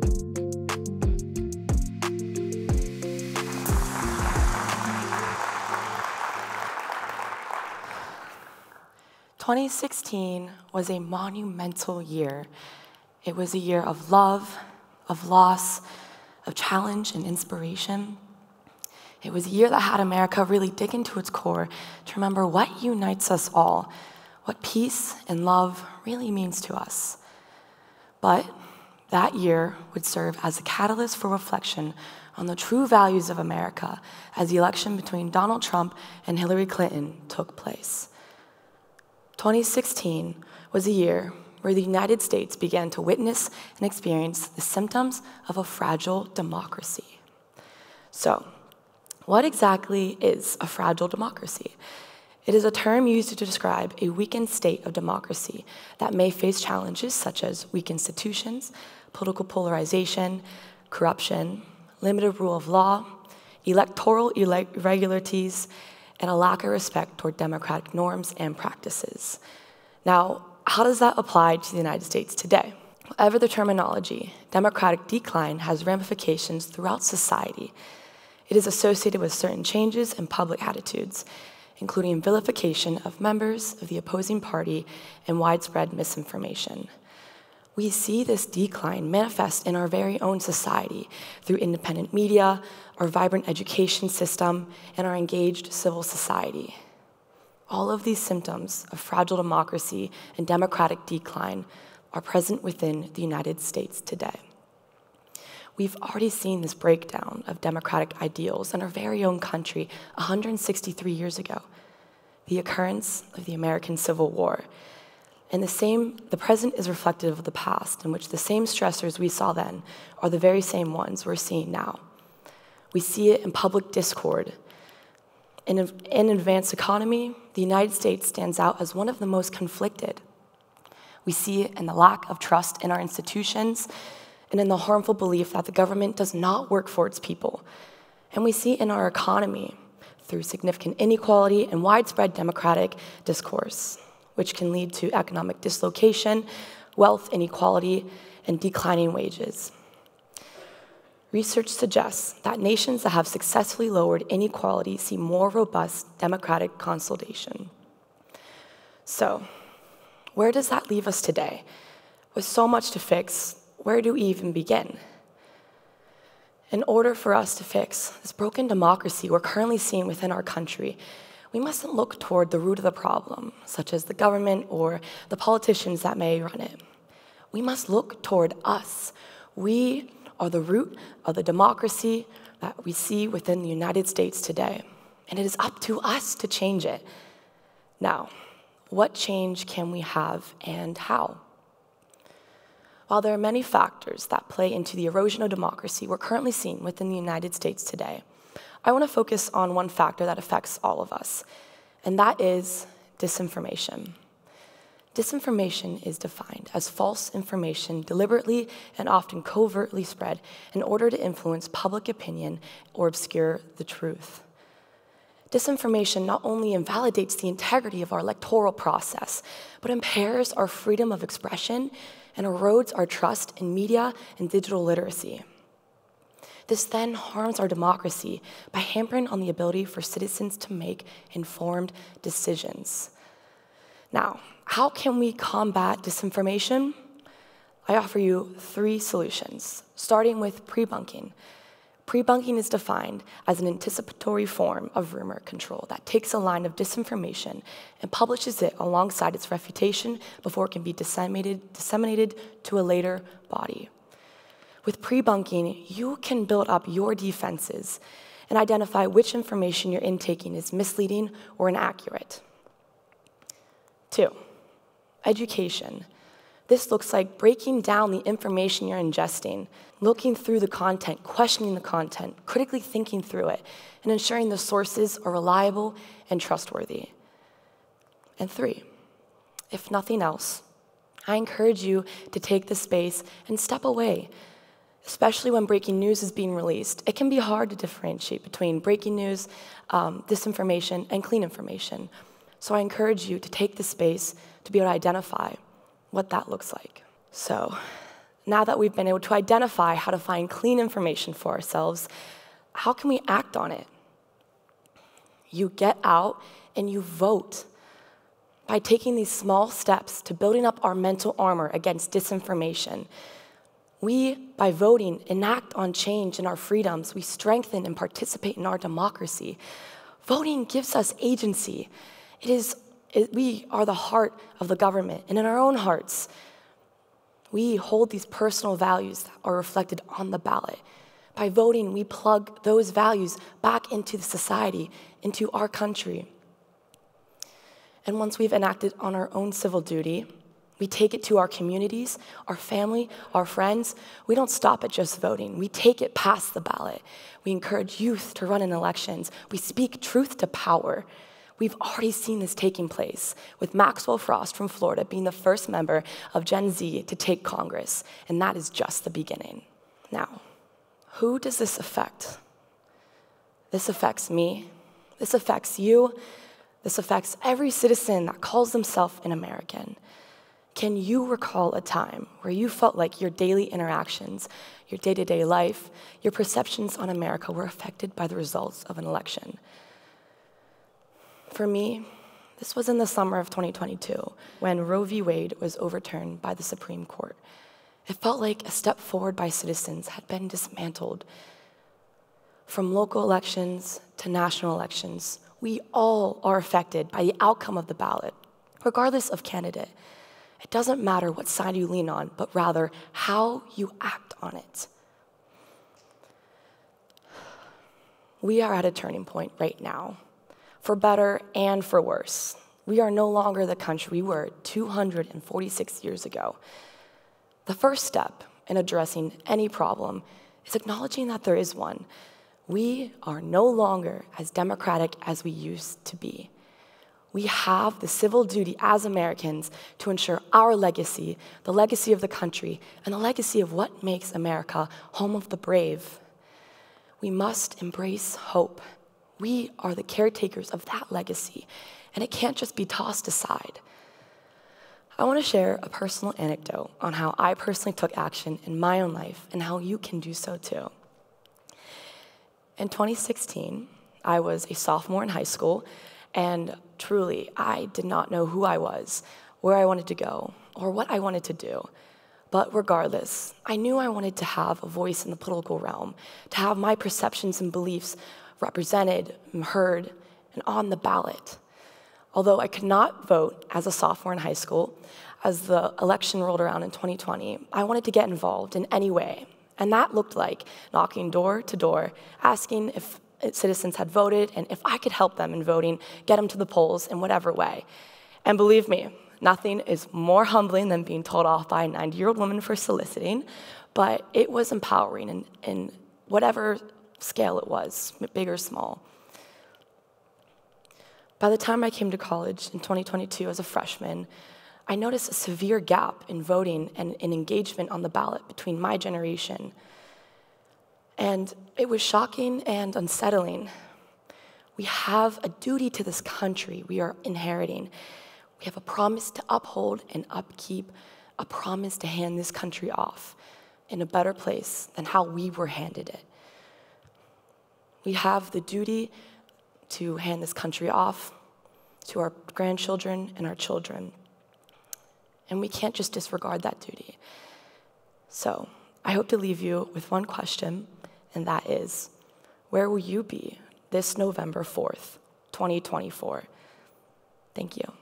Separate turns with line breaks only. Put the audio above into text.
2016 was a monumental year. It was a year of love, of loss, of challenge and inspiration. It was a year that had America really dig into its core to remember what unites us all, what peace and love really means to us. But that year would serve as a catalyst for reflection on the true values of America as the election between Donald Trump and Hillary Clinton took place. 2016 was a year where the United States began to witness and experience the symptoms of a fragile democracy. So, what exactly is a fragile democracy? It is a term used to describe a weakened state of democracy that may face challenges such as weak institutions, political polarization, corruption, limited rule of law, electoral irregularities, and a lack of respect toward democratic norms and practices. Now, how does that apply to the United States today? Whatever the terminology, democratic decline has ramifications throughout society. It is associated with certain changes in public attitudes, including vilification of members of the opposing party and widespread misinformation. We see this decline manifest in our very own society through independent media, our vibrant education system, and our engaged civil society. All of these symptoms of fragile democracy and democratic decline are present within the United States today. We've already seen this breakdown of democratic ideals in our very own country 163 years ago, the occurrence of the American Civil War. And the present is reflective of the past, in which the same stressors we saw then are the very same ones we're seeing now. We see it in public discord. In an advanced economy, the United States stands out as one of the most conflicted. We see it in the lack of trust in our institutions and in the harmful belief that the government does not work for its people. And we see it in our economy through significant inequality and widespread democratic discourse, which can lead to economic dislocation, wealth inequality, and declining wages. Research suggests that nations that have successfully lowered inequality see more robust democratic consolidation. So, where does that leave us today? With so much to fix, where do we even begin? In order for us to fix this broken democracy we're currently seeing within our country, we mustn't look toward the root of the problem, such as the government or the politicians that may run it. We must look toward us. We are the root of the democracy that we see within the United States today, and it is up to us to change it. Now, what change can we have and how? While there are many factors that play into the erosion of democracy we're currently seeing within the United States today, I want to focus on one factor that affects all of us, and that is disinformation. Disinformation is defined as false information deliberately and often covertly spread in order to influence public opinion or obscure the truth. Disinformation not only invalidates the integrity of our electoral process, but impairs our freedom of expression and erodes our trust in media and digital literacy. This then harms our democracy by hampering on the ability for citizens to make informed decisions. Now, how can we combat disinformation? I offer you 3 solutions, starting with pre-bunking. Pre-bunking is defined as an anticipatory form of rumor control that takes a line of disinformation and publishes it alongside its refutation before it can be disseminated to a later body. With pre-bunking, you can build up your defenses and identify which information you're intaking is misleading or inaccurate. 2, education. This looks like breaking down the information you're ingesting, looking through the content, questioning the content, critically thinking through it, and ensuring the sources are reliable and trustworthy. And 3, if nothing else, I encourage you to take the space and step away. Especially when breaking news is being released, it can be hard to differentiate between breaking news, disinformation, and clean information. So I encourage you to take the space to be able to identify what that looks like. So now that we've been able to identify how to find clean information for ourselves, how can we act on it? You get out and you vote. By taking these small steps to building up our mental armor against disinformation, we, by voting, enact on change in our freedoms. We strengthen and participate in our democracy. Voting gives us agency. We are the heart of the government, and in our own hearts, we hold these personal values that are reflected on the ballot. By voting, we plug those values back into the society, into our country. And once we've enacted on our own civil duty, we take it to our communities, our family, our friends. We don't stop at just voting. We take it past the ballot. We encourage youth to run in elections. We speak truth to power. We've already seen this taking place, with Maxwell Frost from Florida being the first member of Gen Z to take Congress, and that is just the beginning. Now, who does this affect? This affects me. This affects you. This affects every citizen that calls themselves an American. Can you recall a time where you felt like your daily interactions, your day-to-day life, your perceptions on America were affected by the results of an election? For me, this was in the summer of 2022, when Roe v. Wade was overturned by the Supreme Court. It felt like a step forward by citizens had been dismantled. From local elections to national elections, we all are affected by the outcome of the ballot, regardless of candidate. It doesn't matter what side you lean on, but rather how you act on it. We are at a turning point right now, for better and for worse. We are no longer the country we were 246 years ago. The first step in addressing any problem is acknowledging that there is one. We are no longer as democratic as we used to be. We have the civil duty as Americans to ensure our legacy, the legacy of the country, and the legacy of what makes America home of the brave. We must embrace hope. We are the caretakers of that legacy, and it can't just be tossed aside. I want to share a personal anecdote on how I personally took action in my own life and how you can do so too. In 2016, I was a sophomore in high school, and truly, I did not know who I was, where I wanted to go, or what I wanted to do. But regardless, I knew I wanted to have a voice in the political realm, to have my perceptions and beliefs represented, heard, and on the ballot. Although I could not vote as a sophomore in high school, as the election rolled around in 2020, I wanted to get involved in any way. And that looked like knocking door to door, asking if citizens had voted and if I could help them in voting, get them to the polls in whatever way. And believe me, nothing is more humbling than being told off by a 90-year-old woman for soliciting, but it was empowering in whatever scale it was, big or small. By the time I came to college in 2022 as a freshman, I noticed a severe gap in voting and in engagement on the ballot between my generation. And it was shocking and unsettling. We have a duty to this country we are inheriting. We have a promise to uphold and upkeep, a promise to hand this country off in a better place than how we were handed it. We have the duty to hand this country off to our grandchildren and our children. And we can't just disregard that duty. So I hope to leave you with one question, and that is, where will you be this November 4th, 2024? Thank you.